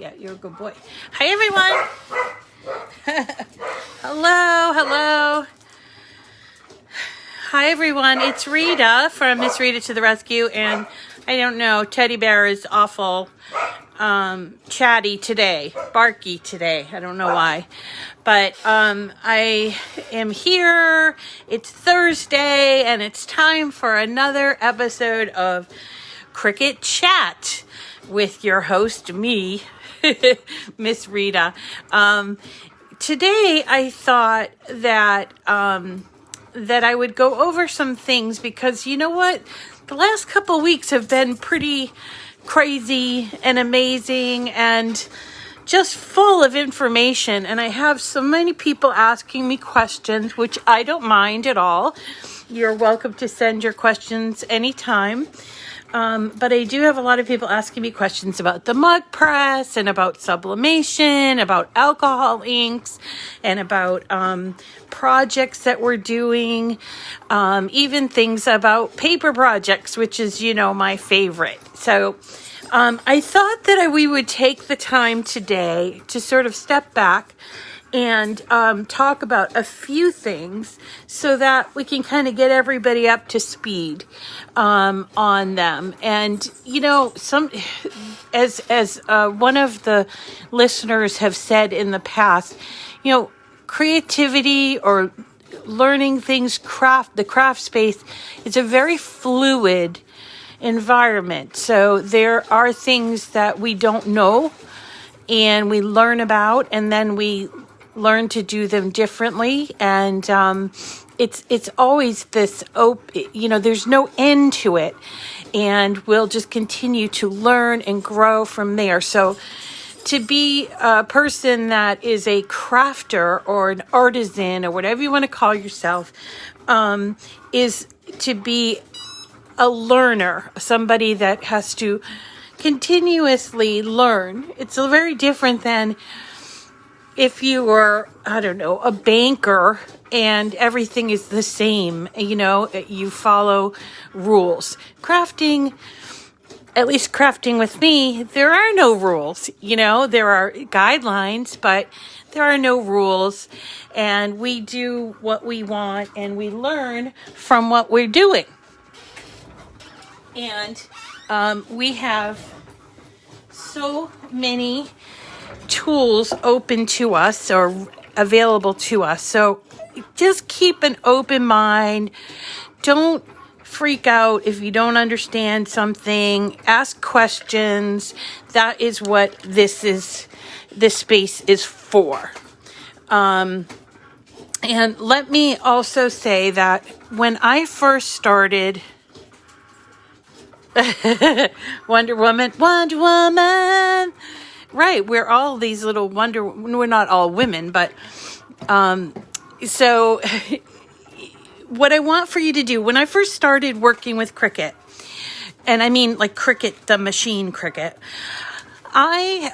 Yeah, you're a good boy. Hi, everyone. Hello. Hi, everyone. It's Rita from Miss Rita to the Rescue. And I don't know, Teddy Bear is awful chatty today, barky today. I don't know why. But I am here. It's Thursday, and it's time for another episode of Cricket Chat with your host, me, Miss Rita. Today, I thought that that I would go over some things because you know what? The last couple weeks have been pretty crazy and amazing and just full of information. And I have so many people asking me questions, which I don't mind at all. You're welcome to send your questions anytime. But I do have a lot of people asking me questions about the mug press and about sublimation, about alcohol inks, and about projects that we're doing, even things about paper projects, which is, you know, my favorite. So I thought that we would take the time today to sort of step back and talk about a few things so that we can kind of get everybody up to speed on them. And, you know, as one of the listeners have said in the past, you know, creativity or learning things, the craft space is a very fluid environment. So there are things that we don't know and we learn about, and then we learn to do them differently. And it's always this you know, there's no end to it, and we'll just continue to learn and grow from there. So to be a person that is a crafter or an artisan or whatever you want to call yourself, is to be a learner, somebody that has to continuously learn. It's very different than if you were, I don't know, a banker and everything is the same, you know, you follow rules. Crafting, at least crafting with me, there are no rules, you know, there are guidelines, but there are no rules, and we do what we want and we learn from what we're doing. And we have so many tools open to us or available to us. So just keep an open mind. Don't freak out if you don't understand something. Ask questions. That is what this space is for. And let me also say that when I first started Wonder Woman. Right, we're all these little we're not all women, but so what I want for you to do, when I first started working with Cricut, and I mean like Cricut, the machine Cricut, I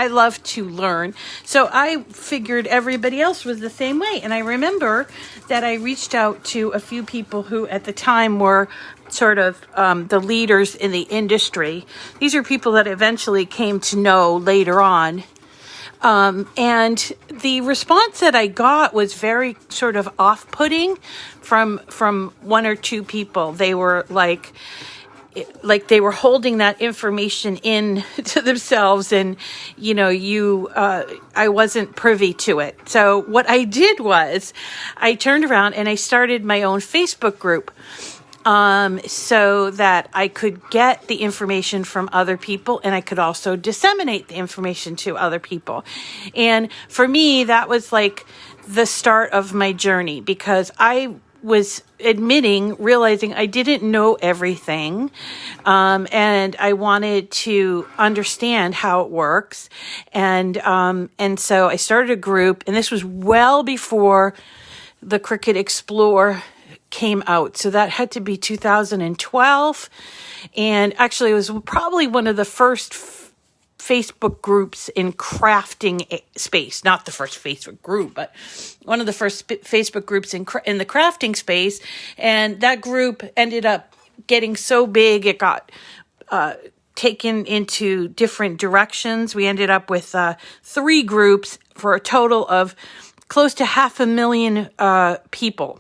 love to learn. So I figured everybody else was the same way. And I remember that I reached out to a few people who at the time were sort of the leaders in the industry. These are people that eventually came to know later on. And the response that I got was very sort of off-putting from one or two people. They were like they were holding that information in to themselves, and you know, I wasn't privy to it. So what I did was I turned around and I started my own Facebook group, so that I could get the information from other people, and I could also disseminate the information to other people. And for me, that was like the start of my journey, because I was realizing I didn't know everything, and I wanted to understand how it works, and so I started a group, and this was well before the Cricut Explore came out, so that had to be 2012, and actually it was probably one of the first Facebook groups in crafting space. Not the first Facebook group, but one of the first Facebook groups in the crafting space. And that group ended up getting so big, it got taken into different directions. We ended up with 3 groups for a total of close to 500,000 people.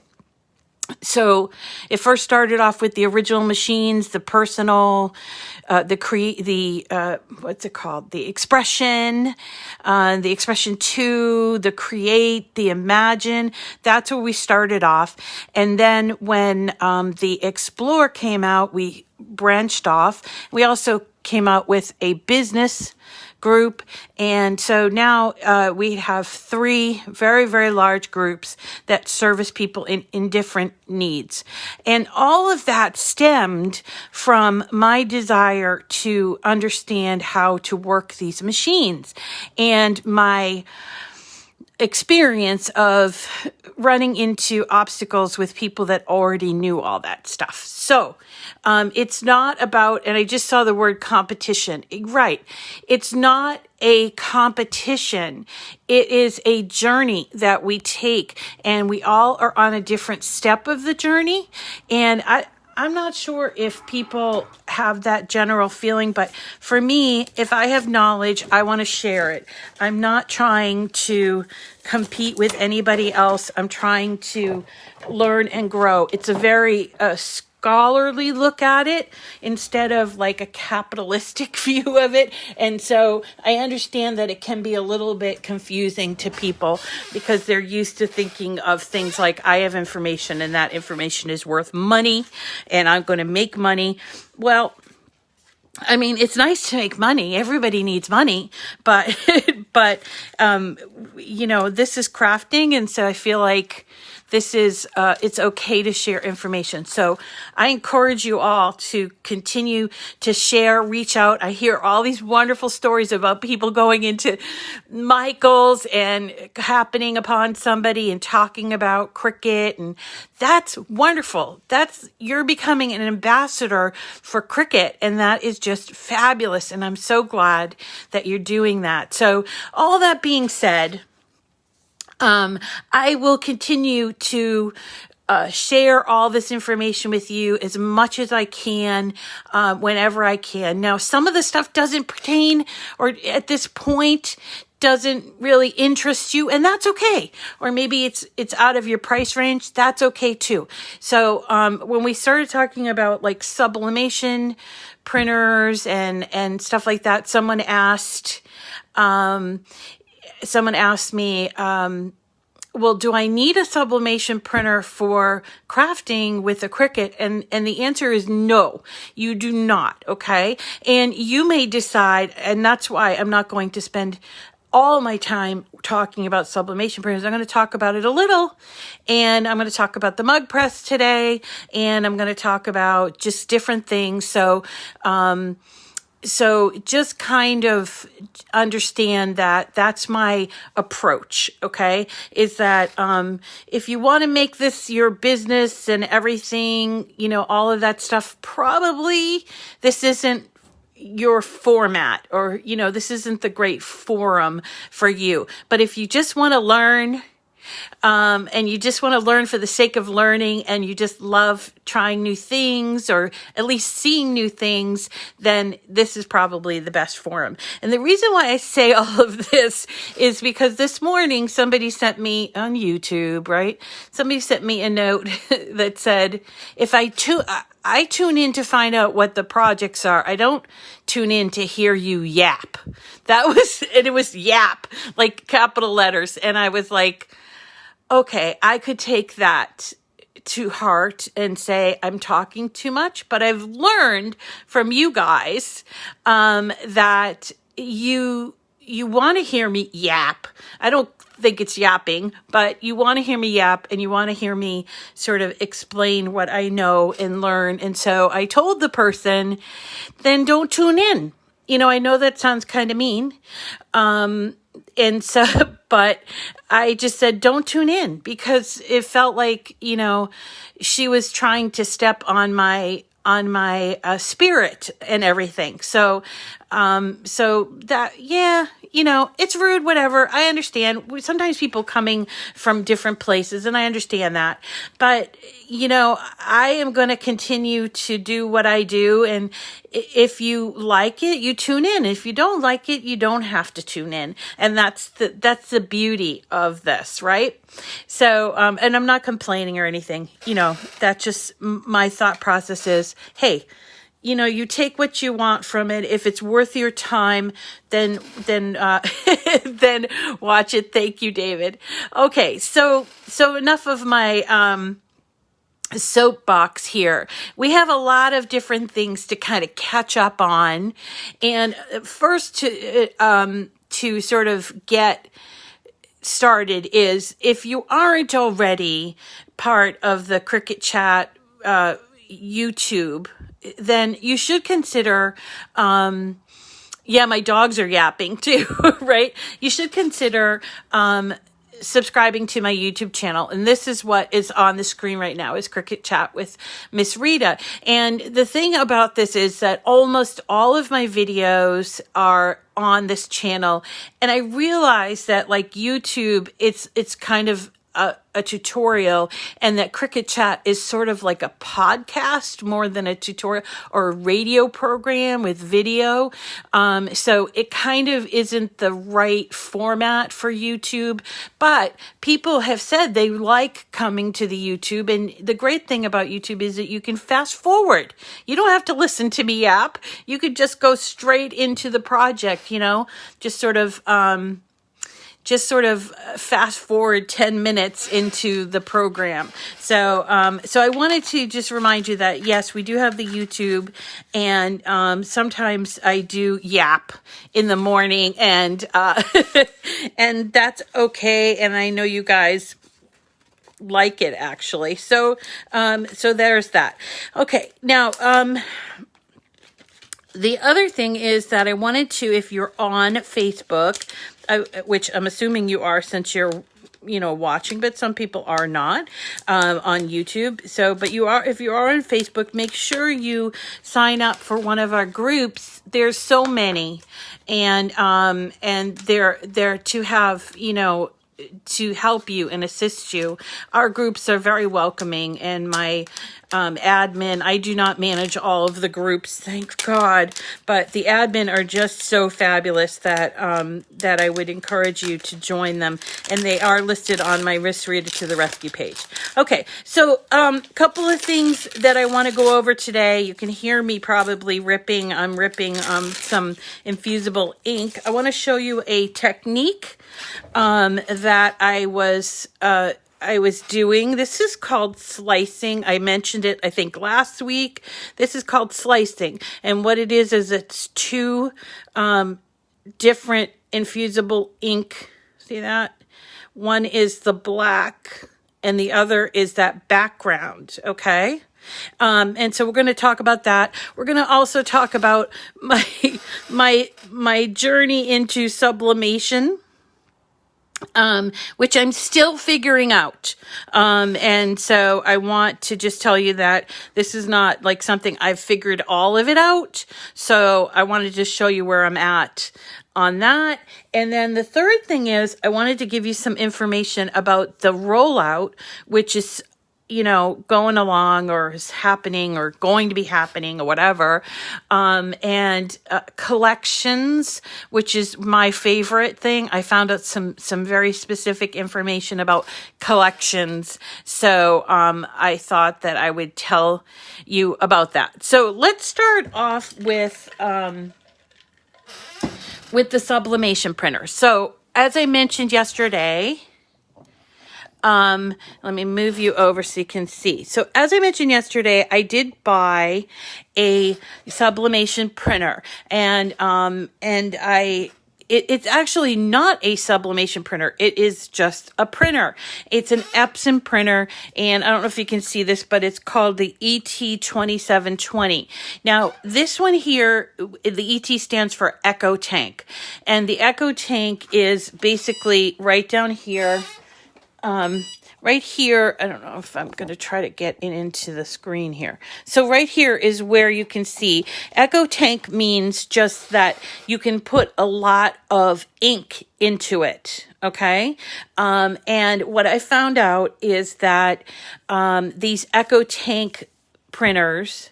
So it first started off with the original machines, the personal, what's it called? The expression 2, the create, the imagine. That's where we started off. And then when the explore came out, we branched off. We also came out with a business group. And so now we have 3 very, very large groups that service people in different needs. And all of that stemmed from my desire to understand how to work these machines and my experience of running into obstacles with people that already knew all that stuff. So it's not about, and I just saw the word competition. Right. It's not a competition. It is a journey that we take, and we all are on a different step of the journey. And I'm not sure if people have that general feeling, but for me, if I have knowledge, I want to share it. I'm not trying to compete with anybody else. I'm trying to learn and grow. It's a very scholarly look at it instead of like a capitalistic view of it. And so I understand that it can be a little bit confusing to people because they're used to thinking of things like I have information and that information is worth money and I'm going to make money. Well, I mean, it's nice to make money. Everybody needs money, but this is crafting. And so I feel like this is, it's okay to share information. So I encourage you all to continue to share, reach out. I hear all these wonderful stories about people going into Michael's and happening upon somebody and talking about Cricut. And that's wonderful. You're becoming an ambassador for Cricut. And that is just fabulous. And I'm so glad that you're doing that. So all that being said, I will continue to share all this information with you as much as I can, whenever I can. Now, some of the stuff doesn't pertain, or at this point doesn't really interest you, and that's okay. Or maybe it's out of your price range. That's okay too. So when we started talking about like sublimation printers and stuff like that, someone asked me, well, do I need a sublimation printer for crafting with a Cricut? And the answer is no, you do not. Okay. And you may decide, and that's why I'm not going to spend all my time talking about sublimation printers. I'm going to talk about it a little, and I'm going to talk about the mug press today, and I'm going to talk about just different things. So just kind of understand that that's my approach, okay? Is that if you want to make this your business and everything, all of that stuff, probably this isn't your format, or, this isn't the great forum for you. But if you just want to learn, and you just want to learn for the sake of learning, and you just love trying new things, or at least seeing new things, then this is probably the best forum. And the reason why I say all of this is because this morning somebody sent me on YouTube, right? Somebody sent me a note that said, if I tune in to find out what the projects are. I don't tune in to hear you yap. It was yap, like capital letters. And I was like, okay, I could take that to heart and say I'm talking too much, but I've learned from you guys that you want to hear me yap. I don't think it's yapping, but you want to hear me yap, and you want to hear me sort of explain what I know and learn. And so I told the person, then don't tune in. I know that sounds kind of mean. And so, but I just said, don't tune in, because it felt like, she was trying to step on my spirit and everything. So that, yeah, it's rude, whatever. I understand. Sometimes people coming from different places, and I understand that. But, I am going to continue to do what I do. And if you like it, you tune in. If you don't like it, you don't have to tune in. And that's the beauty of this, right? So, and I'm not complaining or anything, that's just my thought process is, hey, you take what you want from it. If it's worth your time, then then watch it. Thank you, David. Okay, so enough of my soapbox here. We have a lot of different things to kind of catch up on, and first to sort of get started is, if you aren't already part of the Cricket Chat YouTube, then you should consider, my dogs are yapping too, right? You should consider subscribing to my YouTube channel. And this is what is on the screen right now, is Cricket Chat with Miss Rita. And the thing about this is that almost all of my videos are on this channel. And I realize that, like YouTube, it's kind of a tutorial, and that Cricket Chat is sort of like a podcast more than a tutorial or a radio program with video. So it kind of isn't the right format for YouTube, but people have said they like coming to the YouTube. And the great thing about YouTube is that you can fast forward. You don't have to listen to me yap. You could just go straight into the project, just sort of fast forward 10 minutes into the program. So I wanted to just remind you that, yes, we do have the YouTube, and sometimes I do yap in the morning, and and that's okay. And I know you guys like it, actually. So there's that. Okay. Now, the other thing is that I wanted to, if you're on Facebook, which I'm assuming you are, since you're, watching, but some people are not on YouTube. So, but if you are on Facebook, make sure you sign up for one of our groups. There's so many, and they're to have, to help you and assist you. Our groups are very welcoming, and my admin, I do not manage all of the groups, thank God, but the admin are just so fabulous that that I would encourage you to join them, and they are listed on my Miss Rita to the Rescue page. Okay, so couple of things that I want to go over today. You can hear me probably ripping. I'm ripping some Infusible ink. I want to show you a technique that I was doing. This is called slicing. I mentioned it, I think, last week. This is called slicing. And what it is it's two different infusible ink. See that? One is the black and the other is that background. Okay. And so we're going to talk about that. We're going to also talk about my journey into sublimation, which I'm still figuring out. And so I want to just tell you that this is not like something I've figured all of it out. So I wanted to just show you where I'm at on that. And then the third thing is I wanted to give you some information about the rollout, which is, going along, or is happening, or going to be happening, or whatever. And collections, which is my favorite thing. I found out some very specific information about collections. So I thought that I would tell you about that. So let's start off with the sublimation printer. So as I mentioned yesterday, let me move you over so you can see. So as I mentioned yesterday, I did buy a sublimation printer, and it's actually not a sublimation printer. It is just a printer. It's an Epson printer, and I don't know if you can see this, but it's called the ET2720. Now, this one here, the ET stands for Echo Tank, and the Echo Tank is basically right down here. right here, I don't know if I'm going to try to get into the screen here. So right here is where you can see Echo Tank means just that you can put a lot of ink into it. Okay. And what I found out is that these Echo Tank printers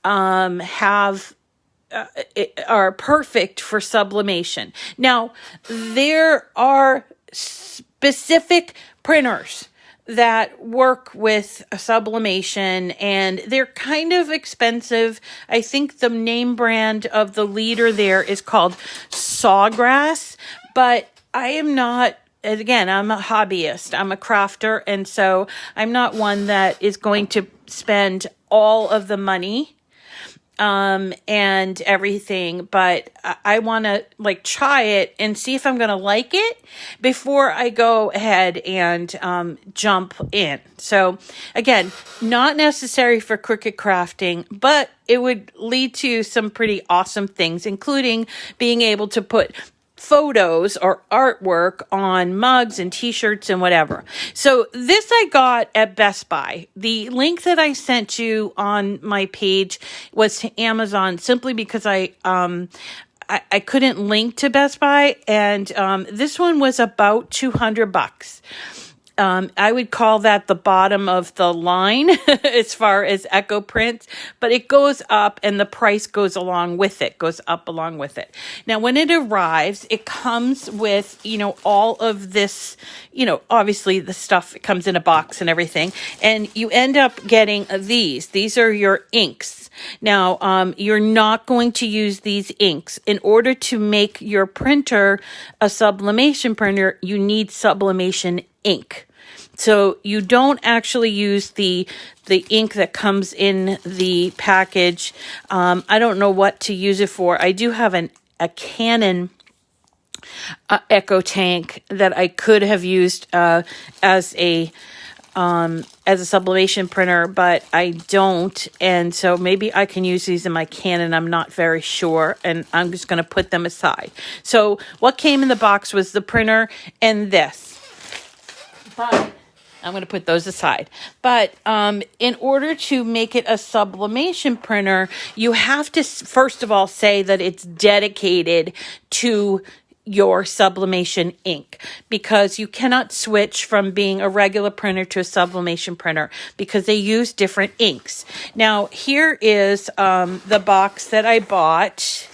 have are perfect for sublimation. Now, there are specific printers that work with sublimation, and they're kind of expensive. I think the name brand of the leader there is called Sawgrass, but I am not, again, I'm a hobbyist. I'm a crafter, and so I'm not one that is going to spend all of the money and everything, but I want to like try it and see if I'm going to like it before I go ahead and jump in. So again, not necessary for Cricut crafting, but it would lead to some pretty awesome things, including being able to put photos or artwork on mugs and t-shirts and whatever. So this I got at Best Buy. The link that I sent you on my page was to Amazon simply because I couldn't link to Best Buy, and this one was about $200. I would call that the bottom of the line as far as Echo prints, but it goes up and the price goes along with it, goes up along with it. Now, when it arrives, it comes with, all of this, obviously the stuff, it comes in a box and everything, and you end up getting these. These are your inks. Now, you're not going to use these inks. In order to make your printer a sublimation printer, you need sublimation ink. So you don't actually use the ink that comes in the package. I don't know what to use it for. I do have a Canon Echo Tank that I could have used as a sublimation printer, but I don't. And so maybe I can use these in my Canon. I'm not very sure. And I'm just going to put them aside. So what came in the box was the printer and this. But I'm going to put those aside. But in order to make it a sublimation printer, you have to, first of all, say that it's dedicated to your sublimation ink, because you cannot switch from being a regular printer to a sublimation printer because they use different inks. Now, here is the box that I bought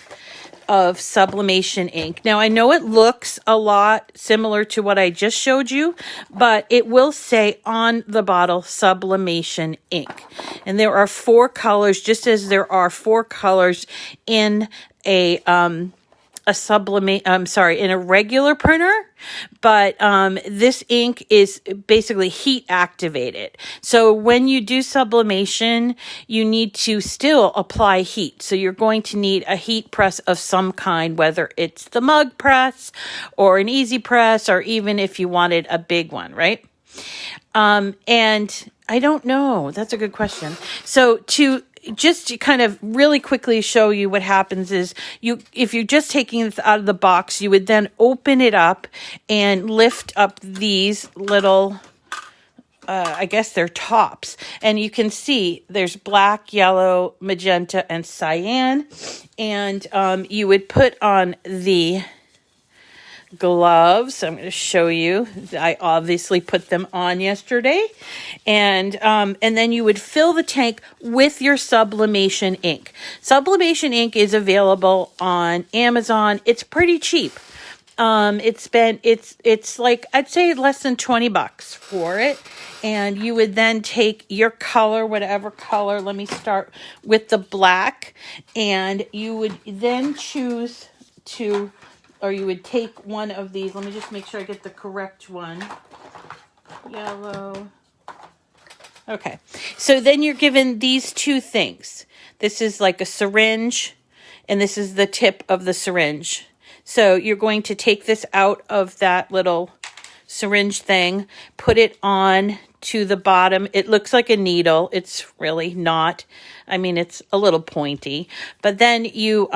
of sublimation ink. Now, I know it looks a lot similar to what I just showed you, but it will say on the bottle sublimation ink. And there are 4 colors, just as there are 4 colors in in a regular printer, but this ink is basically heat activated. So when you do sublimation, you need to still apply heat. So you're going to need a heat press of some kind, whether it's the mug press or an easy press, or even if you wanted a big one, right? And I don't know. That's a good question. So just to kind of really quickly show you what happens is if you're just taking this out of the box, you would then open it up and lift up these little, I guess they're tops. And you can see there's black, yellow, magenta, and cyan. And you would put on the gloves. I'm going to show you. I obviously put them on yesterday. And then you would fill the tank with your sublimation ink. Sublimation ink is available on Amazon. It's pretty cheap. It's like, I'd say less than $20 for it. And you would then take your color, whatever color. Let me start with the black. And you would then choose to, or you would take one of these. Let me just make sure I get the correct one. Yellow. Okay. So then you're given these 2 things. This is like a syringe, and this is the tip of the syringe. So you're going to take this out of that little syringe thing, put it on to the bottom. It looks like a needle. It's really not. I mean, it's a little pointy. But then you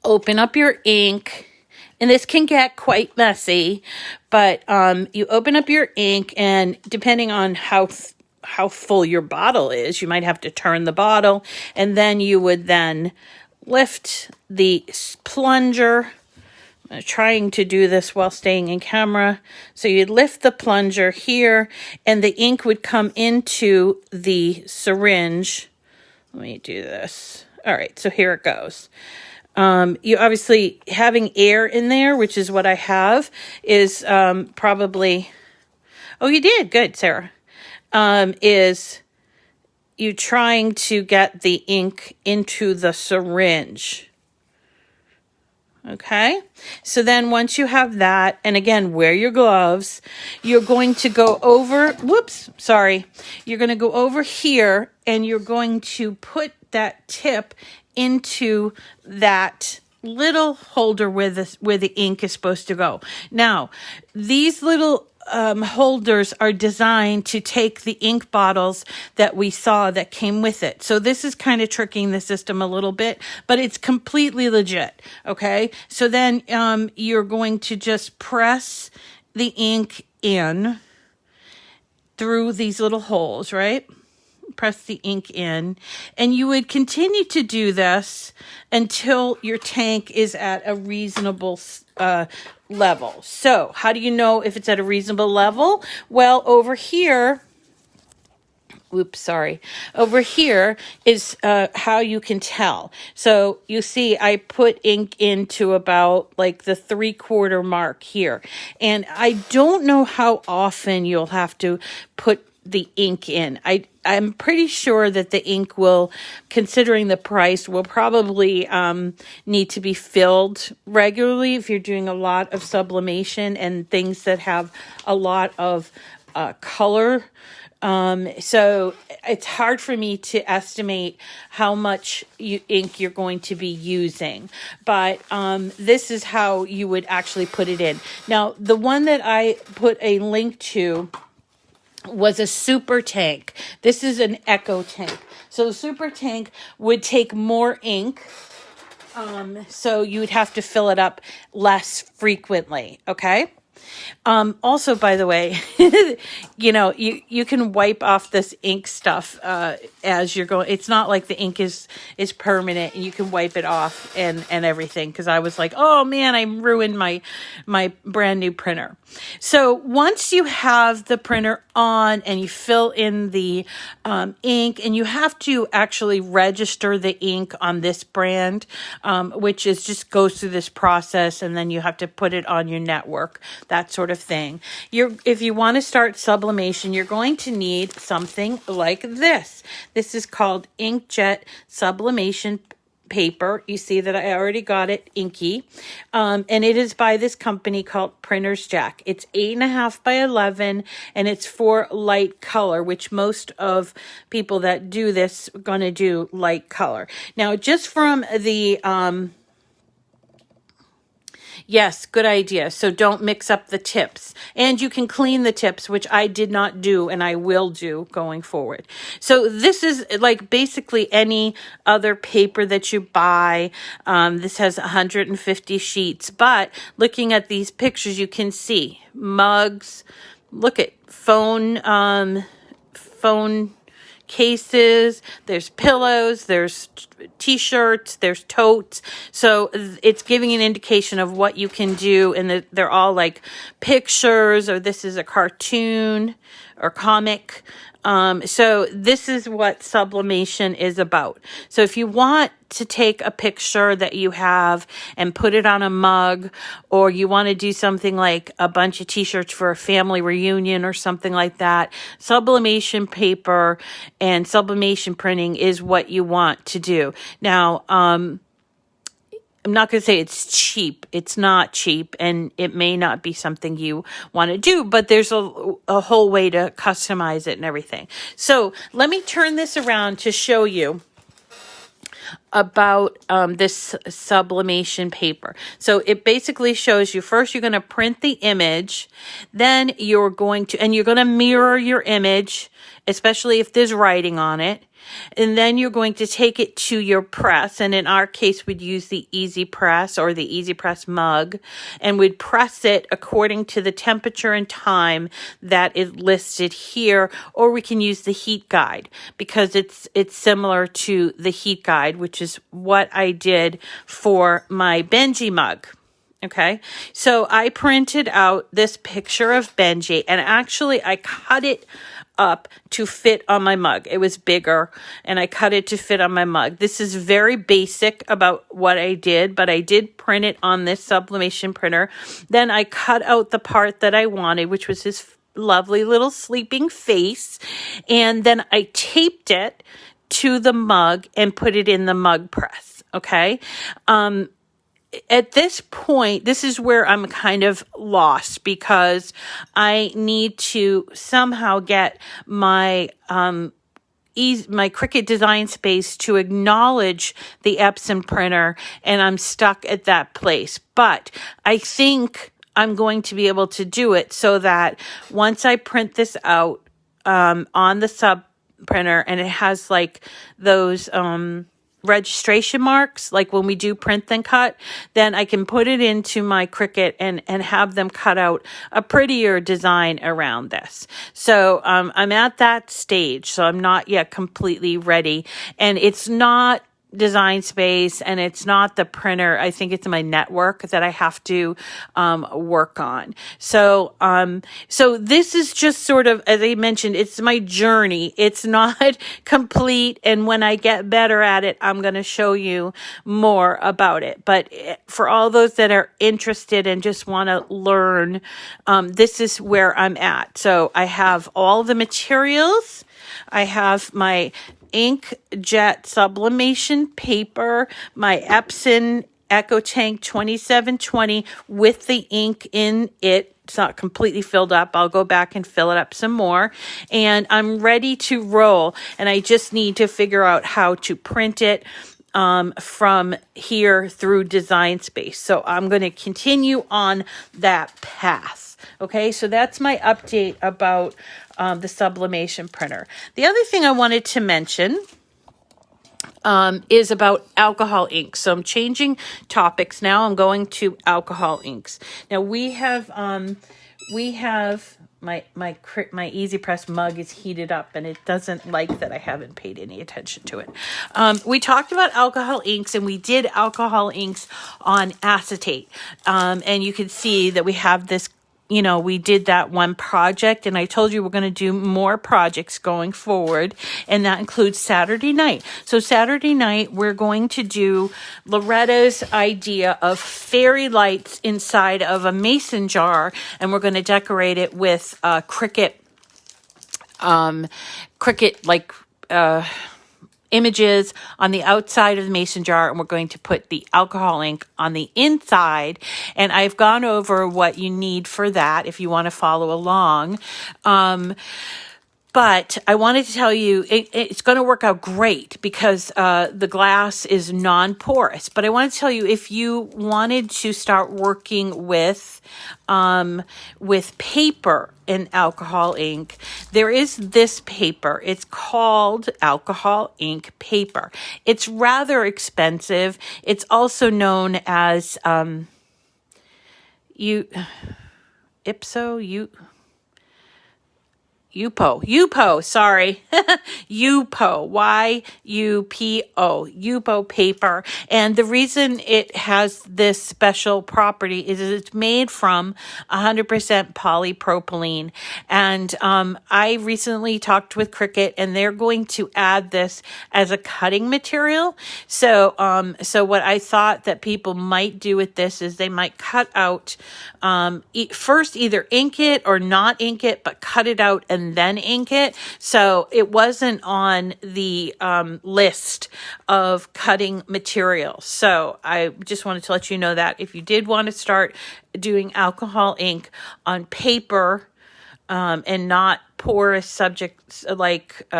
open up your ink, And this can get quite messy, but you open up your ink, and depending on how full your bottle is, you might have to turn the bottle, and then you would then lift the plunger. I'm trying to do this while staying in camera. So you'd lift the plunger here, and the ink would come into the syringe. Let me do this. All right, so here it goes. You obviously having air in there, which is what I have, is probably, oh, you did, good, Sarah, is you trying to get the ink into the syringe. Okay, so then once you have that, and again, wear your gloves, you're going to go over, you're going to go over here, and you're going to put that tip into that little holder where the ink is supposed to go. Now, these little holders are designed to take the ink bottles that we saw that came with it. So this is kind of tricking the system a little bit, but it's completely legit. Okay. So then you're going to just press the ink in through these little holes, right? Press the ink in, and you would continue to do this until your tank is at a reasonable level. So how do you know if it's at a reasonable level? Well, over here, over here is how you can tell. So you see I put ink into about like the 3/4 mark here, and I don't know how often you'll have to put the ink in. I'm pretty sure that the ink will, considering the price, will probably need to be filled regularly if you're doing a lot of sublimation and things that have a lot of color. So it's hard for me to estimate how much ink you're going to be using, but this is how you would actually put it in. Now, the one that I put a link to was a super tank. This is an echo tank. So the super tank would take more ink. So you would have to fill it up less frequently. Okay. Also, by the way, you can wipe off this ink stuff as you're going. It's not like the ink is permanent, and you can wipe it off and everything. Because I was like, oh man, I ruined my brand new printer. So once you have the printer on and you fill in the ink, and you have to actually register the ink on this brand, which is just goes through this process, and then you have to put it on your network, that sort of thing. If you want to start sublimation, you're going to need something like this. This is called inkjet sublimation paper. You see that I already got it inky. And it is by this company called Printer's Jack. It's 8.5 by 11, and it's for light color, which most of people that do this are going to do light color. Now, just from the yes, good idea. So don't mix up the tips. And you can clean the tips, which I did not do and I will do going forward. So this is like basically any other paper that you buy. This has 150 sheets, but looking at these pictures, you can see mugs. Look at phone cases, there's pillows, there's t-shirts, there's totes. So it's giving an indication of what you can do, and they're all like pictures, or this is a cartoon or comic. So this is what sublimation is about. So if you want to take a picture that you have and put it on a mug, or you want to do something like a bunch of t-shirts for a family reunion or something like that, sublimation paper and sublimation printing is what you want to do. Now, I'm not going to say it's cheap. It's not cheap, and it may not be something you want to do, but there's a whole way to customize it and everything. So let me turn this around to show you about this sublimation paper. So it basically shows you, first you're going to print the image, then you're going to mirror your image, especially if there's writing on it. And then you're going to take it to your press. And in our case, we'd use the Easy Press or the Easy Press mug. And we'd press it according to the temperature and time that is listed here. Or we can use the heat guide because it's similar to the heat guide, which is what I did for my Benji mug. Okay, so I printed out this picture of Benji, and actually I cut it up to fit on my mug. It was bigger, and I cut it to fit on my mug. This is very basic about what I did, but I did print it on this sublimation printer. Then I cut out the part that I wanted, which was his lovely little sleeping face, and then I taped it to the mug and put it in the mug press. Okay. At this point, this is where I'm kind of lost because I need to somehow get my my Cricut Design Space to acknowledge the Epson printer, and I'm stuck at that place. But I think I'm going to be able to do it so that once I print this out on the sub printer, and it has like those registration marks, like when we do print then cut, then I can put it into my Cricut and have them cut out a prettier design around this. So I'm at that stage, so I'm not yet completely ready, and it's not Design Space and it's not the printer. I think it's my network that I have to work on. So so this is just sort of, as I mentioned, it's my journey. It's not complete, and when I get better at it, I'm going to show you more about it. But for all those that are interested and just want to learn, this is where I'm at. So I have all the materials. I have my inkjet sublimation paper, my Epson EcoTank 2720 with the ink in it. It's not completely filled up. I'll go back and fill it up some more. And I'm ready to roll. And I just need to figure out how to print it from here through Design Space. So I'm going to continue on that path. Okay, so that's my update about the sublimation printer. The other thing I wanted to mention is about alcohol inks. So I'm changing topics now. I'm going to alcohol inks. Now we have my Easy Press mug is heated up, and it doesn't like that I haven't paid any attention to it. We talked about alcohol inks, and we did alcohol inks on acetate. And you can see that we have this, we did that one project, and I told you we're going to do more projects going forward, and that includes Saturday night. So Saturday night, we're going to do Loretta's idea of fairy lights inside of a mason jar, and we're going to decorate it with Cricut images on the outside of the mason jar, and we're going to put the alcohol ink on the inside. And I've gone over what you need for that if you want to follow along. But I wanted to tell you, it's going to work out great because the glass is non-porous. But I want to tell you, if you wanted to start working with paper and alcohol ink, there is this paper. It's called alcohol ink paper. It's rather expensive. It's also known as Yupo, sorry. Yupo, Y-U-P-O, Yupo paper. And the reason it has this special property is it's made from 100% polypropylene. And I recently talked with Cricut, and they're going to add this as a cutting material. So what I thought that people might do with this is they might cut out, first either ink it or not ink it, but cut it out and then ink it. So it wasn't on the list of cutting materials. So I just wanted to let you know that if you did want to start doing alcohol ink on paper and not porous subjects like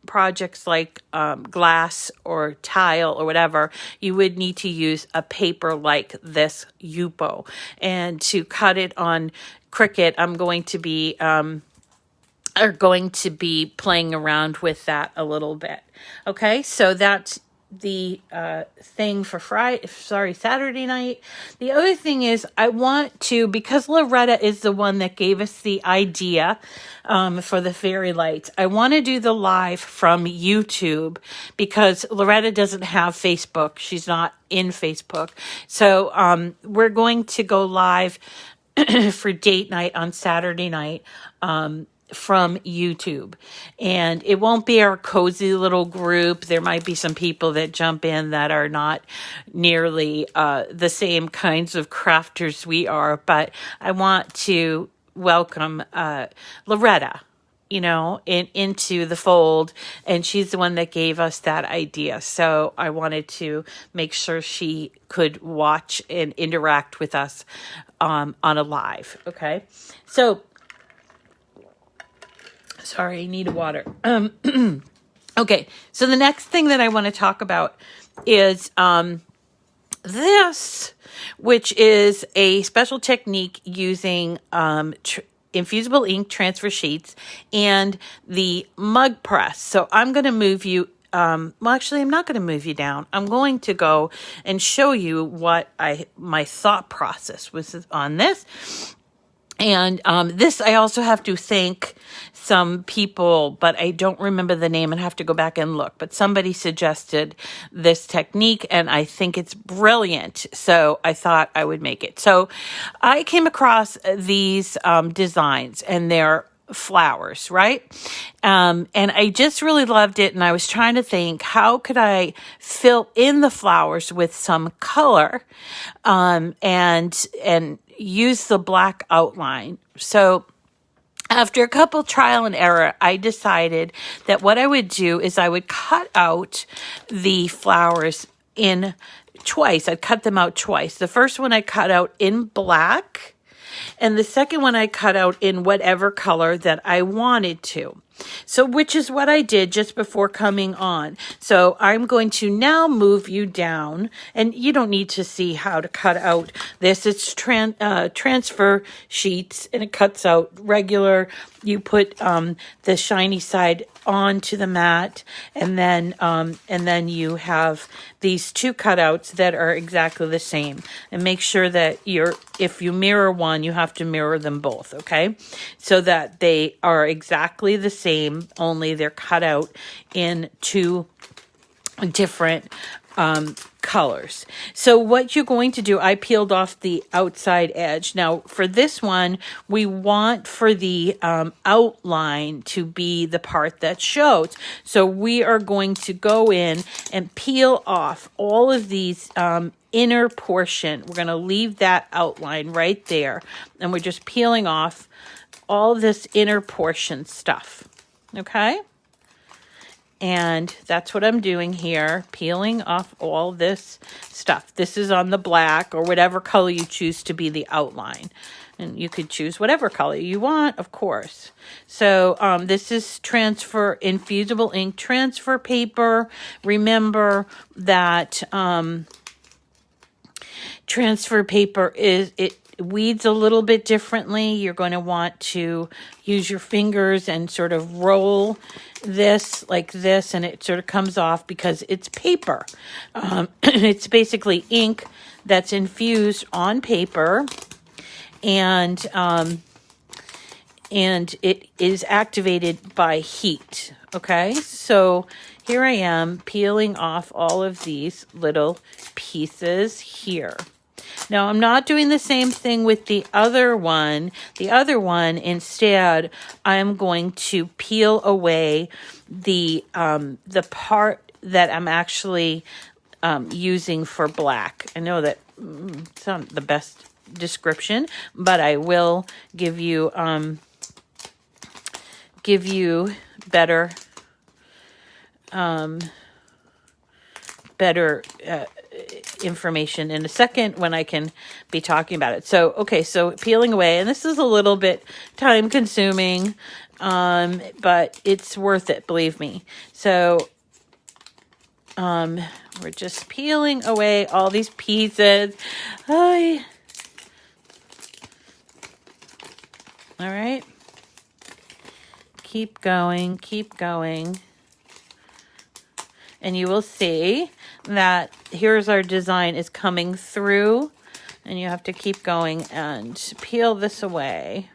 projects like glass or tile or whatever, you would need to use a paper like this Yupo. And to cut it on Cricut, I'm going to be are going to be playing around with that a little bit. Okay, so that's the thing for Saturday night. The other thing is I want to, because Loretta is the one that gave us the idea for the fairy lights, I want to do the live from YouTube because Loretta doesn't have Facebook. She's not in Facebook. So we're going to go live for date night on Saturday night from YouTube. And it won't be our cozy little group. There might be some people that jump in that are not nearly the same kinds of crafters we are, but I want to welcome Loretta, you know, into the fold, and she's the one that gave us that idea. So I wanted to make sure she could watch and interact with us on a live. Okay, so sorry, I need water. Okay, so the next thing that I want to talk about is this, which is a special technique using Infusible ink transfer sheets and the mug press. So I'm going to move you, well, actually, I'm not going to move you down. I'm going to go and show you what my thought process was on this. And this, I also have to thank some people, but I don't remember the name and have to go back and look. But somebody suggested this technique, and I think it's brilliant. So I thought I would make it. So I came across these designs, and they're flowers, right? And I just really loved it. And I was trying to think, how could I fill in the flowers with some color and use the black outline? So after a couple trial and error, I decided that what I would do is I would cut out the flowers in twice. I'd cut them out twice. The first one I cut out in black, and the second one I cut out in whatever color that I wanted to. So, which is what I did just before coming on. So I'm going to now move you down, and you don't need to see how to cut out this. It's transfer sheets, and it cuts out regular. You put the shiny side onto the mat, and then you have these two cutouts that are exactly the same. And make sure that if you mirror one, you have to mirror them both, okay? So that they are exactly the same, only they're cut out in two different colors. So what you're going to do, I peeled off the outside edge. Now for this one, we want for the outline to be the part that shows. So we are going to go in and peel off all of these inner portion. We're going to leave that outline right there. And we're just peeling off all this inner portion stuff. Okay? And that's what I'm doing here, peeling off all this stuff. This is on the black or whatever color you choose to be the outline. And you could choose whatever color you want, of course. So this is Infusible ink transfer paper. Remember that transfer paper it weeds a little bit differently. You're going to want to use your fingers and sort of roll this like this, and it sort of comes off because it's paper. It's basically ink that's infused on paper, and it is activated by heat. Okay, so here I am peeling off all of these little pieces here. Now, I'm not doing the same thing with the other one. The other one, instead, I'm going to peel away the part that I'm actually using for black. I know that it's not the best description, but I will give you better information in a second when I can be talking about it. So, okay, so peeling away, and this is a little bit time consuming, but it's worth it, believe me. So, we're just peeling away all these pieces. All right. keep going, keep going. And you will see that here's our design is coming through, and you have to keep going and peel this away.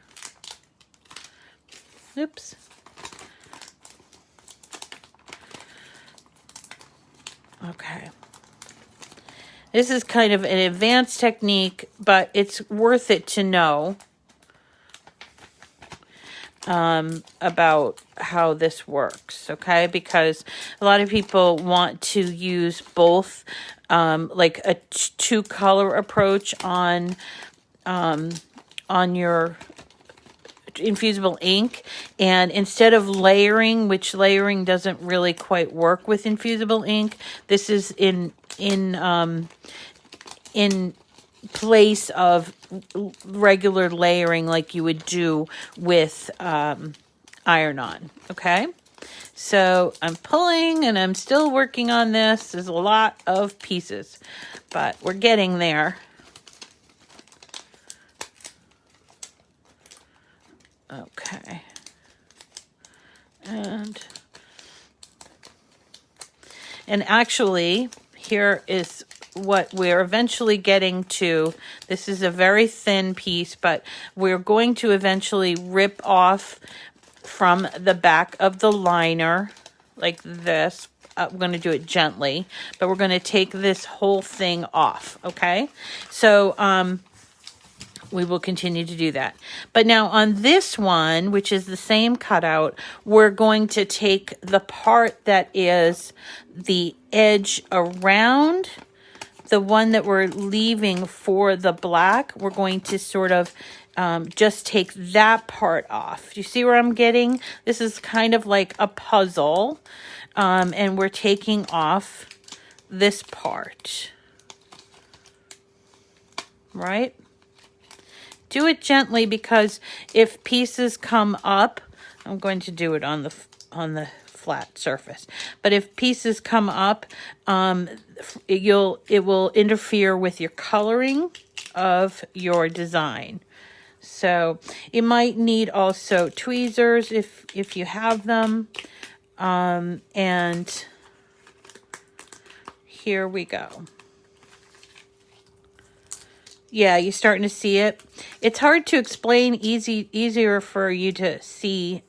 Oops. Okay. This is kind of an advanced technique, but it's worth it to know about how this works, okay? Because a lot of people want to use both, like a two-color approach on your infusible ink, and instead of layering, which layering doesn't really quite work with infusible ink, this is in place of regular layering like you would do with iron-on, okay? So I'm pulling and I'm still working on this. There's a lot of pieces, but we're getting there. Okay. And actually, here is what we're eventually getting to. This is a very thin piece, but we're going to eventually rip off from the back of the liner like this. We're going to do it gently, but we're going to take this whole thing off, okay? So we will continue to do that. But now on this one, which is the same cutout, we're going to take the part that is the edge around the one that we're leaving for the black. We're going to sort of just take that part off. Do you see where I'm getting? This is kind of like a puzzle. And we're taking off this part. Right? Do it gently, because if pieces come up, I'm going to do it on the flat surface. But if pieces come up, it will interfere with your coloring of your design. So you might need also tweezers if you have them. And here we go. Yeah, you're starting to see it. It's hard to explain, easier for you to see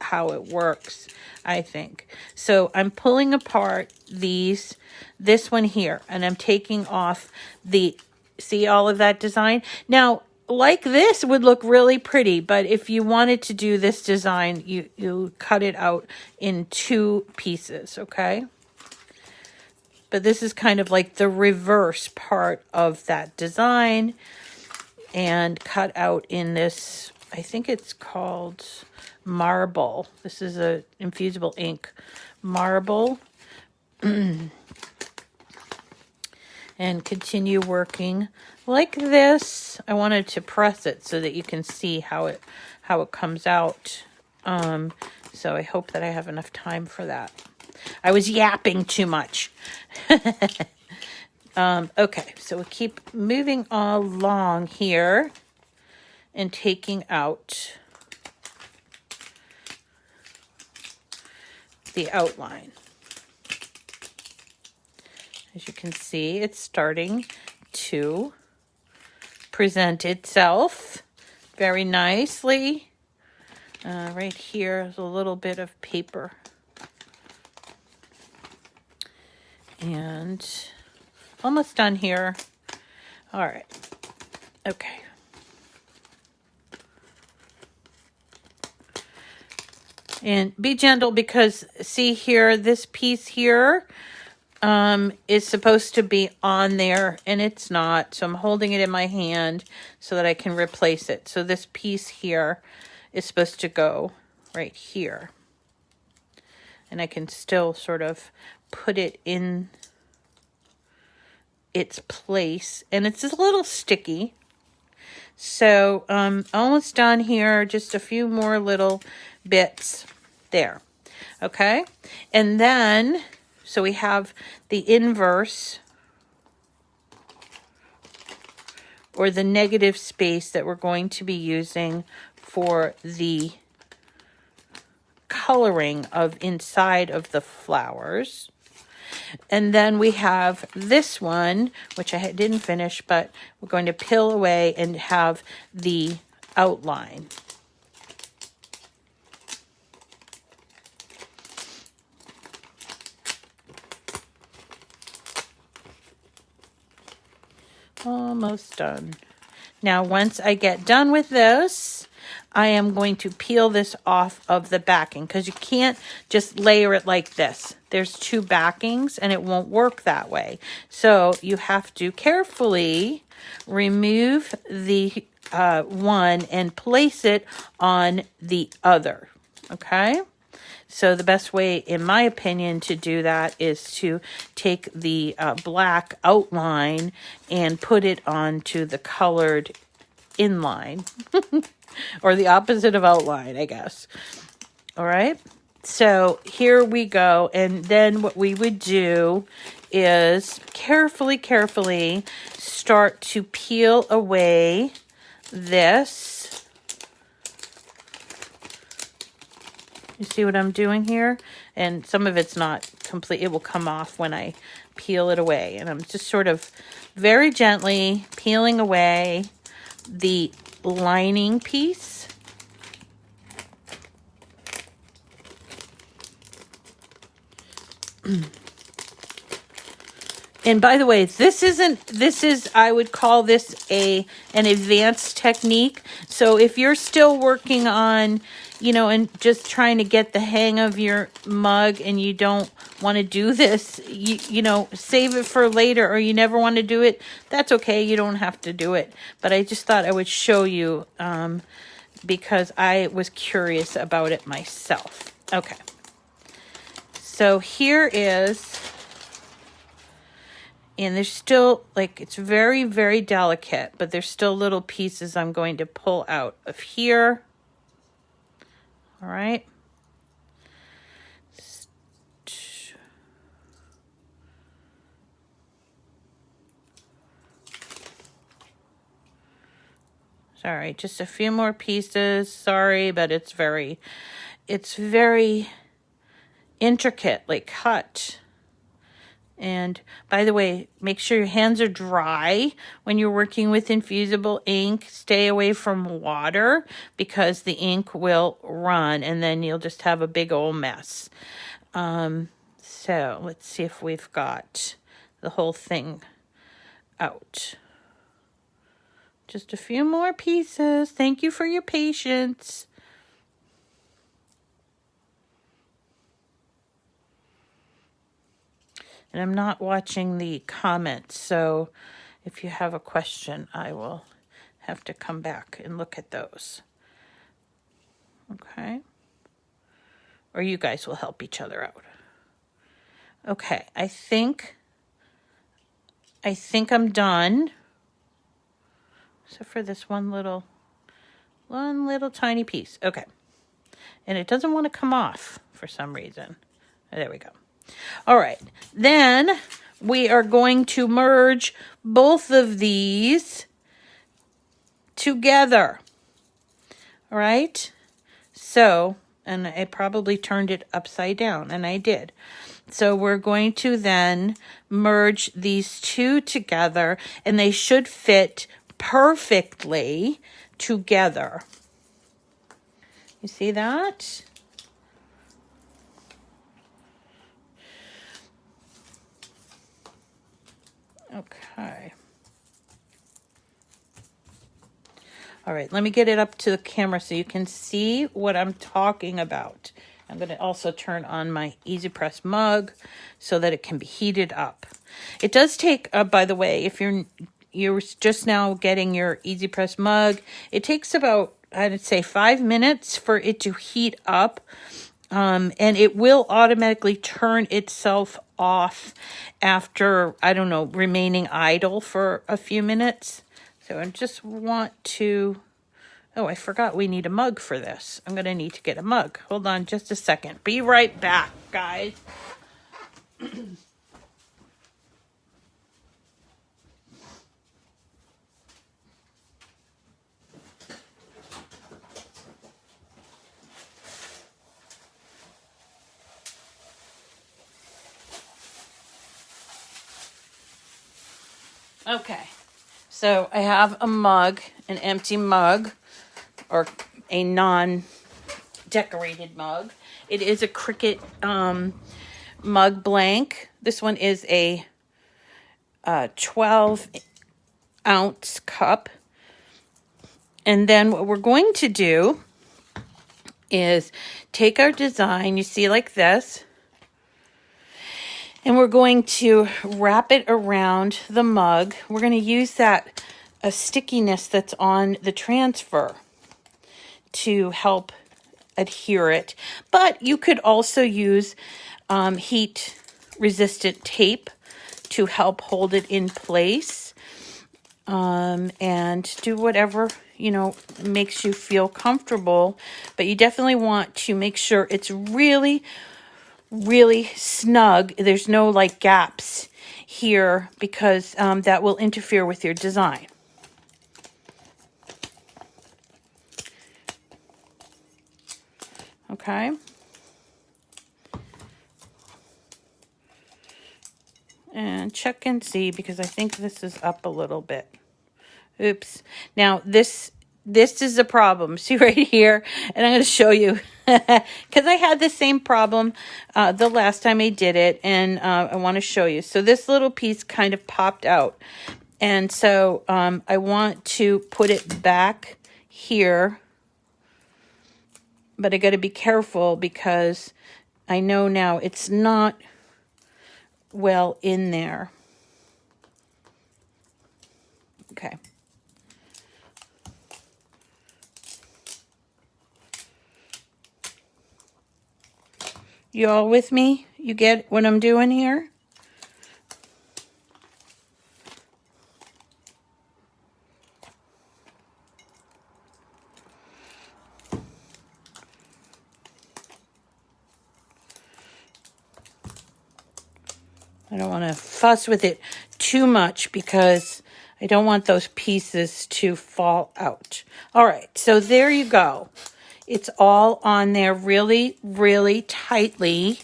how it works, I think. So I'm pulling apart this one here, and I'm taking off see all of that design? Now, like this would look really pretty, but if you wanted to do this design, you cut it out in two pieces, okay? But this is kind of like the reverse part of that design, and cut out in this, I think it's called marble. This is a infusible ink marble. And continue working like this. I wanted to press it so that you can see how it comes out. So I hope that I have enough time for that. I was yapping too much. Okay, so we'll keep moving along here and taking out the outline. As you can see, it's starting to present itself very nicely. Right here is a little bit of paper. And almost done here. All right. Okay. And be gentle, because see here, this piece here is supposed to be on there, and it's not. So I'm holding it in my hand so that I can replace it. So this piece here is supposed to go right here. And I can still sort of put it in its place, and it's a little sticky. So almost done here, just a few more little bits there. Okay, and then so we have the inverse, or the negative space, that we're going to be using for the coloring of inside of the flowers. And then we have this one, which I didn't finish, but we're going to peel away and have the outline. Almost done. Now, once I get done with this, I am going to peel this off of the backing, because you can't just layer it like this. There's two backings and it won't work that way. So you have to carefully remove the one and place it on the other. Okay? So the best way, in my opinion, to do that is to take the black outline and put it onto the colored inline. Or the opposite of outline, I guess. All right. So here we go. And then what we would do is carefully start to peel away this. You see what I'm doing here? And some of it's not complete. It will come off when I peel it away. And I'm just sort of very gently peeling away the lining piece. And by the way, this is, I would call this an advanced technique. So if you're still working on, and just trying to get the hang of your mug and you don't want to do this, save it for later, or you never want to do it, that's okay. You don't have to do it. But I just thought I would show you because I was curious about it myself. Okay. So here is, and there's still, it's very, very delicate, but there's still little pieces I'm going to pull out of here. All right. Sorry, just a few more pieces. Sorry, but it's very intricately cut. And by the way, make sure your hands are dry when you're working with infusible ink. Stay away from water because the ink will run and then you'll just have a big old mess. So let's see if we've got the whole thing out. Just a few more pieces. Thank you for your patience. And I'm not watching the comments, so if you have a question, I will have to come back and look at those. Okay? Or you guys will help each other out. Okay, I think I'm done. Except for this one little tiny piece. Okay. And it doesn't want to come off for some reason. There we go. All right. Then we are going to merge both of these together. All right. So, and I probably turned it upside down, and I did. So we're going to then merge these two together, and they should fit perfectly together. You see that? Okay. All right, let me get it up to the camera so you can see what I'm talking about. I'm going to also turn on my Easy Press mug so that it can be heated up. It does take, by the way, if you're just now getting your Easy Press mug, it takes about, I'd say 5 minutes for it to heat up. And it will automatically turn itself off after, I don't know, remaining idle for a few minutes. So I just want to, oh, I forgot we need a mug for this. I'm going to need to get a mug. Hold on just a second. Be right back, guys. Okay, so I have a mug, an empty mug, or a non-decorated mug. It is a Cricut mug blank. This one is a 12-ounce cup. And then what we're going to do is take our design, you see, like this, and we're going to wrap it around the mug. We're going to use that stickiness that's on the transfer to help adhere it. But you could also use heat resistant tape to help hold it in place, and do whatever, makes you feel comfortable. But you definitely want to make sure it's really, really snug. There's no like gaps here, because that will interfere with your design. Okay. And check and see, because I think this is up a little bit. Oops. Now this is a problem. See right here, and I'm going to show you because I had the same problem the last time I did it, and I want to show you. So this little piece kind of popped out, and so I want to put it back here, but I got to be careful because I know now it's not well in there. Okay. You all with me? You get what I'm doing here? I don't want to fuss with it too much because I don't want those pieces to fall out. All right, so there you go. It's all on there really, really tightly.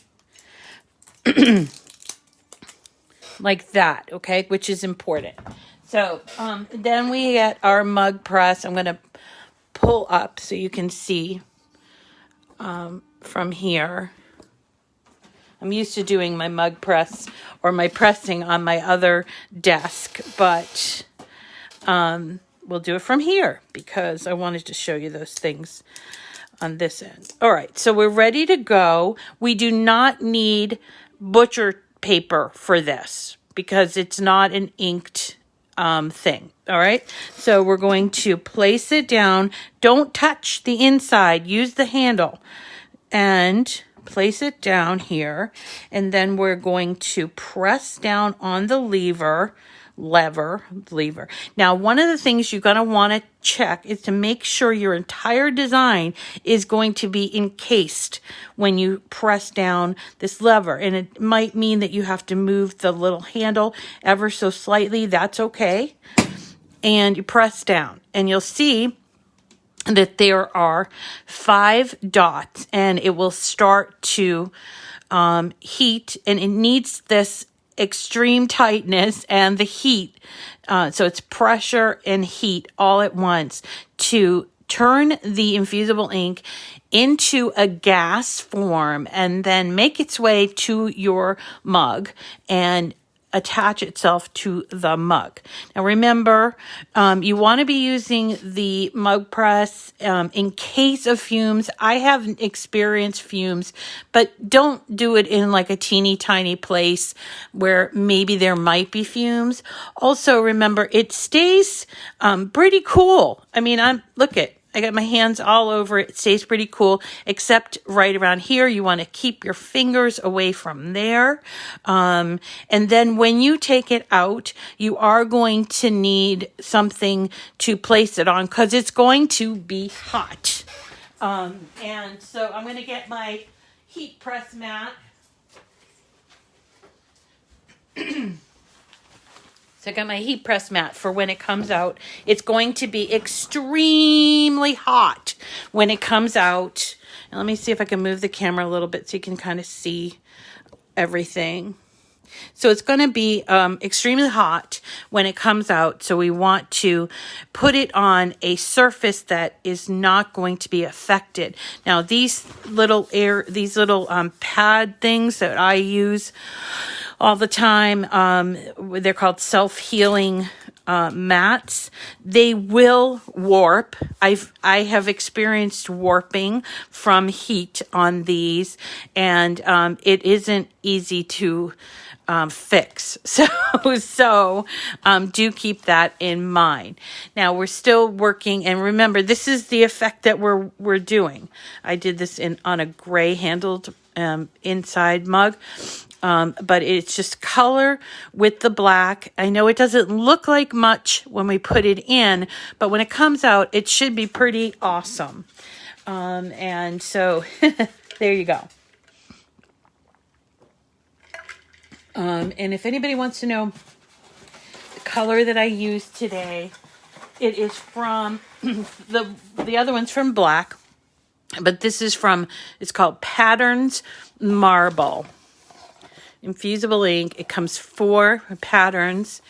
Like that, okay, which is important. So then we get our mug press. I'm going to pull up so you can see from here. I'm used to doing my mug press or my pressing on my other desk, but we'll do it from here because I wanted to show you those things on this end. All right, so we're ready to go. We do not need butcher paper for this because it's not an inked thing. All right, so we're going to place it down. Don't touch the inside. Use the handle and place it down here, and then we're going to press down on the lever. Now, one of the things you're going to want to check is to make sure your entire design is going to be encased when you press down this lever. And it might mean that you have to move the little handle ever so slightly. That's okay. And you press down, and you'll see that there are 5 dots, and it will start to heat, and it needs this extreme tightness and the heat. So it's pressure and heat all at once to turn the infusible ink into a gas form and then make its way to your mug and attach itself to the mug. Now remember, you want to be using the mug press in case of fumes. I haven't experienced fumes, but don't do it in like a teeny tiny place where maybe there might be fumes. Also remember, it stays pretty cool. I mean, I got my hands all over it. It stays pretty cool, except right around here. You want to keep your fingers away from there. And then when you take it out, you are going to need something to place it on because it's going to be hot. And so I'm going to get my heat press mat. So I got my heat press mat for when it comes out. It's going to be extremely hot when it comes out. And let me see if I can move the camera a little bit so you can kind of see everything. So it's going to be extremely hot when it comes out. So we want to put it on a surface that is not going to be affected. Now these little pad things that I use all the time, they're called self-healing mats. They will warp. I have experienced warping from heat on these, and it isn't easy to fix. So do keep that in mind. Now we're still working, and remember, this is the effect that we're doing. I did this on a gray handled inside mug. But it's just color with the black. I know it doesn't look like much when we put it in, but when it comes out, it should be pretty awesome. And so there you go. And if anybody wants to know the color that I used today, it is from the other one's from black, but this is it's called Patterns Marble. Infusible ink. It comes 4 patterns,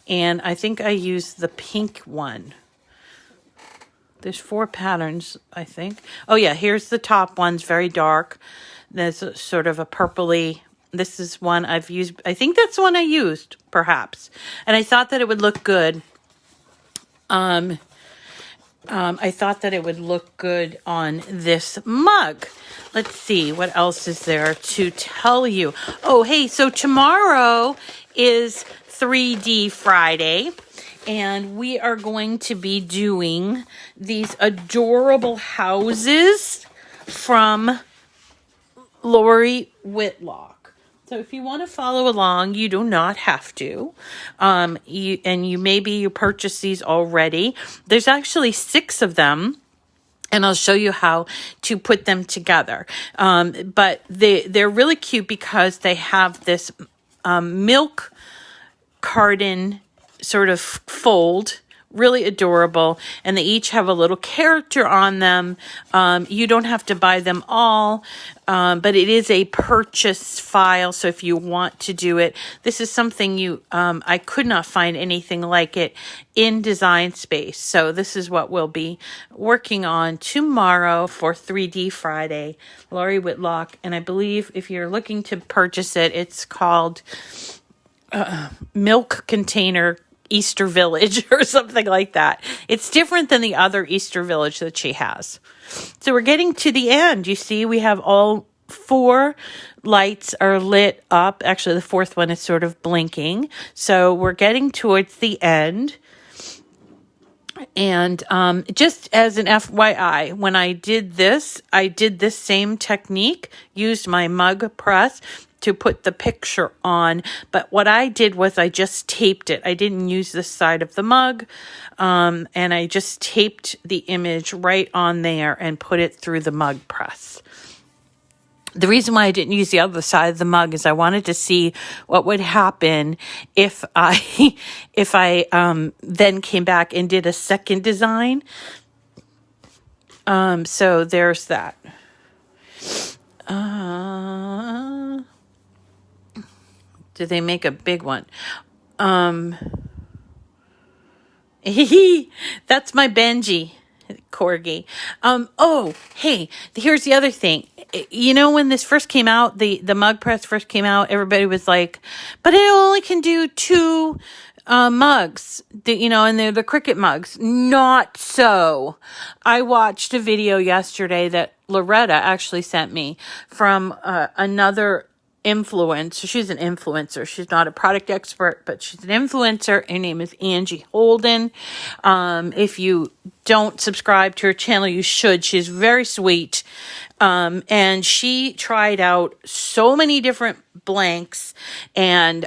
and I think I used the pink one. There's 4 patterns, I think. Oh yeah, here's the top one's very dark. There's sort of a purpley. This is one I've used. I think that's the one I used, perhaps. And I thought that it would look good. I thought that it would look good on this mug. Let's see, what else is there to tell you? Oh, hey, so tomorrow is 3D Friday, and we are going to be doing these adorable houses from Lori Whitlock. So if you want to follow along, you do not have to. You purchased these already. There's actually 6 of them, and I'll show you how to put them together. But they're really cute because they have this milk carton sort of fold. Really adorable, and they each have a little character on them. You don't have to buy them all, but it is a purchase file, so if you want to do it, this is something I could not find anything like it in Design Space, so this is what we'll be working on tomorrow for 3D Friday. Lori Whitlock, and I believe if you're looking to purchase it, it's called Milk Container Easter Village or something like that. It's different than the other Easter Village that she has. So we're getting to the end. You see, we have all 4 lights are lit up. Actually, the 4th one is sort of blinking. So we're getting towards the end. And just as an FYI, when I did this same technique, used my mug press to put the picture on, but what I did was I just taped it. I didn't use this side of the mug, and I just taped the image right on there and put it through the mug press. The reason why I didn't use the other side of the mug is I wanted to see what would happen if I then came back and did a second design. So there's that. Did they make a big one? That's my Benji corgi. Oh, hey, here's the other thing. You know, when this first came out, the mug press first came out, everybody was like, but it only can do 2 mugs, and they're the Cricut mugs. Not so. I watched a video yesterday that Loretta actually sent me from another influencer. She's an influencer. She's not a product expert, but she's an influencer. Her name is Angie Holden. If you don't subscribe to her channel, you should. She's very sweet. And she tried out so many different blanks, and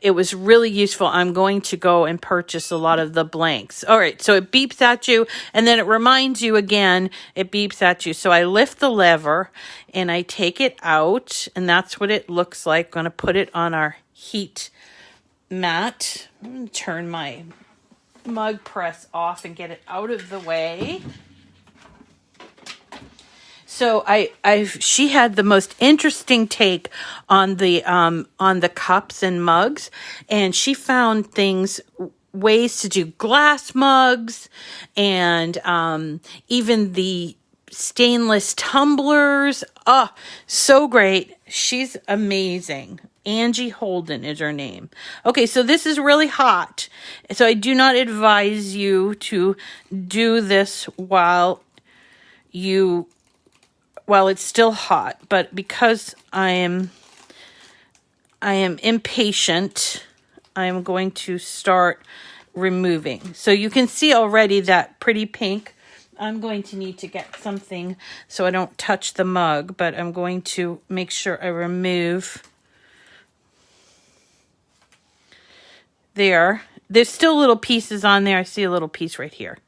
it was really useful. I'm going to go and purchase a lot of the blanks. All right, so it beeps at you, and then it reminds you again, it beeps at you. So I lift the lever, and I take it out, and that's what it looks like. I'm going to put it on our heat mat. I'm going to turn my mug press off and get it out of the way. So she had the most interesting take on the cups and mugs, and she found ways to do glass mugs, and even the stainless tumblers. Oh, so great. She's amazing. Angie Holden is her name. Okay, so this is really hot. So I do not advise you to do this while it's still hot, but because I am impatient, I am going to start removing. So you can see already that pretty pink. I'm going to need to get something so I don't touch the mug, but I'm going to make sure I remove. There's still little pieces on there. I see a little piece right here.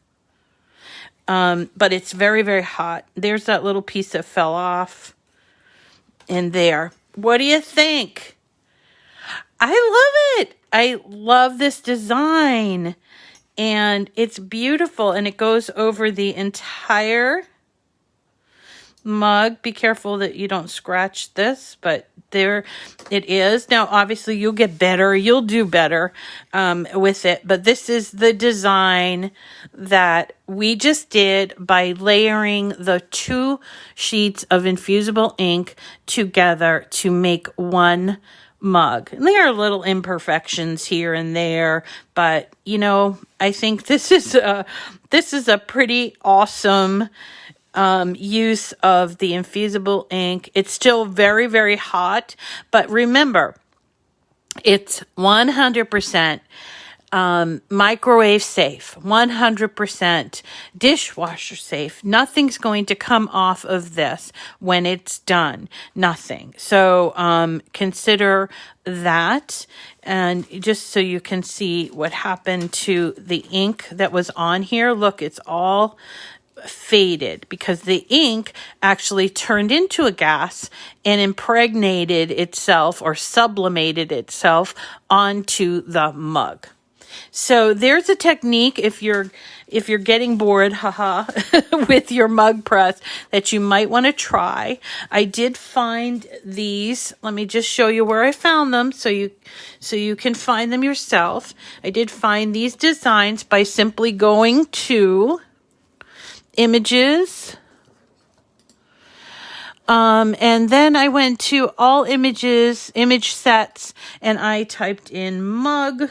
But it's very, very hot. There's that little piece that fell off. And there. What do you think? I love it. I love this design. And it's beautiful. And it goes over the entire mug. Be careful that you don't scratch this, but there it is. Now, obviously, you'll get better. You'll do better with it. But this is the design that we just did by layering the 2 sheets of infusible ink together to make one mug. And there are little imperfections here and there, but I think this is a pretty awesome use of the infusible ink. It's still very, very hot, but remember, it's 100% microwave safe, 100% dishwasher safe. Nothing's going to come off of this when it's done. Nothing. So consider that, and just so you can see what happened to the ink that was on here. Look, it's all faded because the ink actually turned into a gas and impregnated itself or sublimated itself onto the mug. So there's a technique if you're getting bored, with your mug press that you might want to try. I did find these. Let me just show you where I found them so you can find them yourself. I did find these designs by simply going to images. And then I went to all images, image sets, and I typed in mug.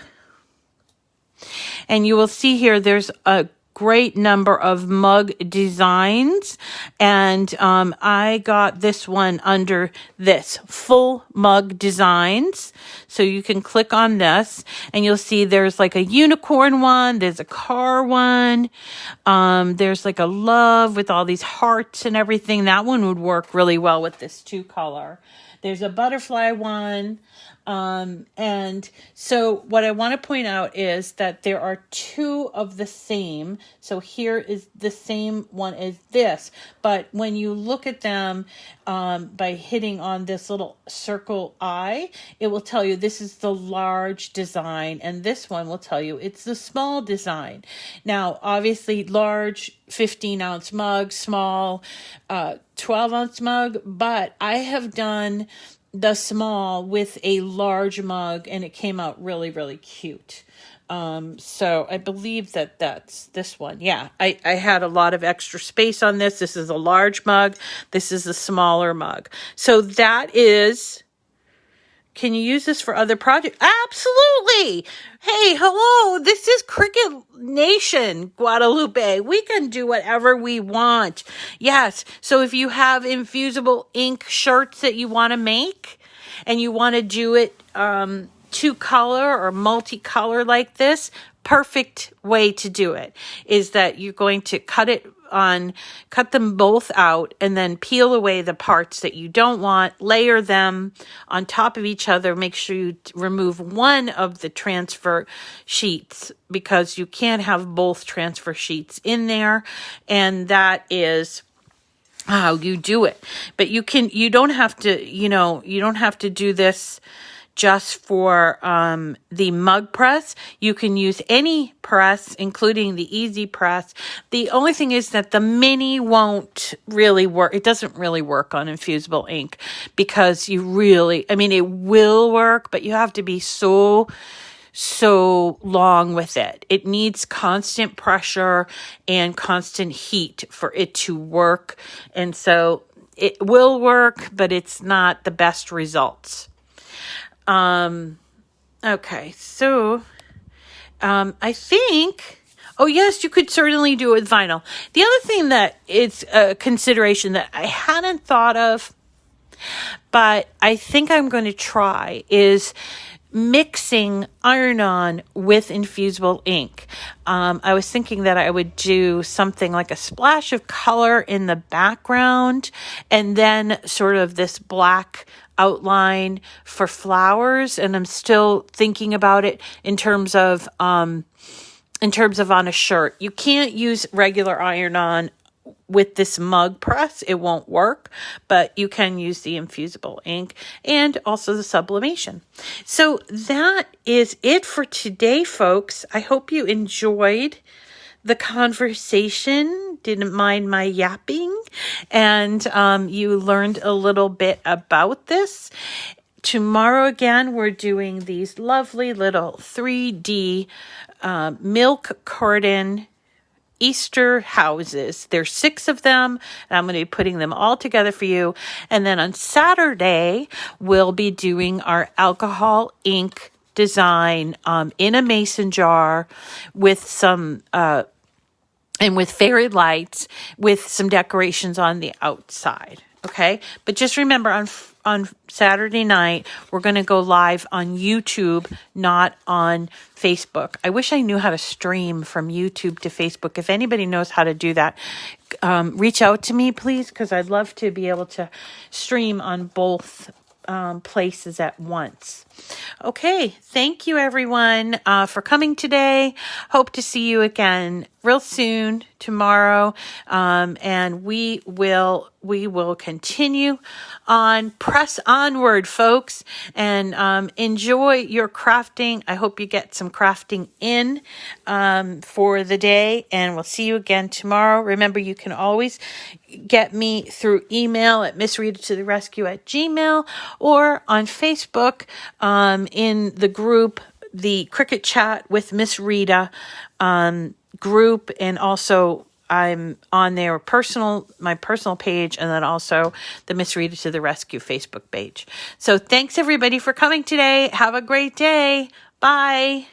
And you will see here there's a great number of mug designs. And I got this one under this, full mug designs. So you can click on this and you'll see there's like a unicorn one. There's a car one. There's like a love with all these hearts and everything. That one would work really well with this 2 color. There's a butterfly one. And so what I want to point out is that there are 2 of the same. So here is the same one as this, but when you look at them, by hitting on this little circle eye, it will tell you this is the large design, and this one will tell you it's the small design. Now, obviously large 15-ounce mug, small 12-ounce mug, but I have done the small with a large mug and it came out really, really cute. So I believe that that's this one. Yeah, I had a lot of extra space on this. This is a large mug. This is a smaller mug. So that is, can you use this for other projects? Absolutely. Hey, hello. This is Cricut Nation, Guadalupe. We can do whatever we want. Yes. So if you have infusible ink shirts that you want to make and you want to do it 2-color or multicolor like this, perfect way to do it is that you're going to cut them both out and then peel away the parts that you don't want, layer them on top of each other. Make sure you remove one of the transfer sheets because you can't have both transfer sheets in there. And that is how you do it. But you don't have to do this just for the mug press. You can use any press, including the easy press. The only thing is that the mini won't really work. It doesn't really work on infusible ink because it will work, but you have to be so long with it. It needs constant pressure and constant heat for it to work. And so it will work, but it's not the best results. Okay, so I think, oh yes, you could certainly do it with vinyl. The other thing that is a consideration that I hadn't thought of, but I think I'm going to try, is mixing iron-on with infusible ink. I was thinking that I would do something like a splash of color in the background and then sort of this black outline for flowers. And I'm still thinking about it in terms of on a shirt. You can't use regular iron-on with this mug press. It won't work, but you can use the infusible ink and also the sublimation. So that is it for today, folks. I hope you enjoyed the conversation, didn't mind my yapping, and you learned a little bit about this. Tomorrow again, we're doing these lovely little 3D milk carton Easter houses. There's 6 of them, and I'm going to be putting them all together for you. And then on Saturday, we'll be doing our alcohol ink design in a mason jar with some and with fairy lights with some decorations on the outside. Okay, but just remember on Saturday night, we're going to go live on YouTube, not on Facebook. I wish I knew how to stream from YouTube to Facebook. If anybody knows how to do that, reach out to me, please, because I'd love to be able to stream on both places at once. Okay, thank you everyone for coming today. Hope to see you again real soon tomorrow, and we will continue on. Press onward, folks, and enjoy your crafting. I hope you get some crafting in for the day, and we'll see you again tomorrow. Remember, you can always get me through email at missritatotherescue@gmail.com or on Facebook in the group, the Cricket Chat with Miss Rita group, and also I'm on their my personal page, and then also the Miss Rita to the Rescue Facebook page. So thanks everybody for coming today. Have a great day. Bye.